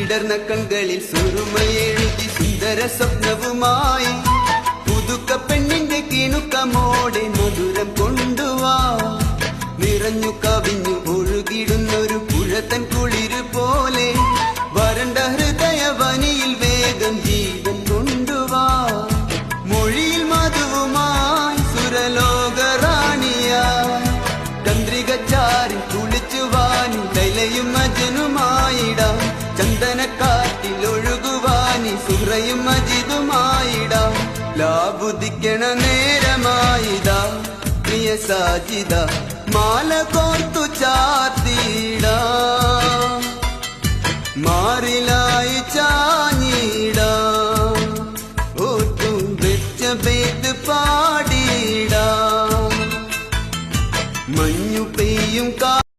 വിടർന്ന കൺകളിൽ സുറുമയെഴുതി സുന്ദര സ്വപ്നവുമായി പുതുക്ക പെണ്ണിന്റെ കിണുക്കമോടെ മധുരം കൊണ്ടുവാ. നിറഞ്ഞു കവിഞ്ഞു ഒഴുകിടുന്നൊരു പുഴത്തൻ കുളിര് പോലെ വരണ്ട ഹൃദയവനിയിൽ വേഗം ജീവൻ കൊണ്ടുവാ. മൊഴിയിൽ മധുവുമായി സുരലോകറാണിയായി ചന്ദ്രികച്ചാരിൽ കുളിച്ചുവാനി ലൈലയും മജനുമായിടാം. ചന്ദനക്കാറ്റിൽ ഒഴുകുവാനി സുഹ്റയും മജിദുമായിടാം. ലാബുദിക്കണ നേരമായിടാ പ്രിയ സാജിദ മാല കോർത്തു ചാ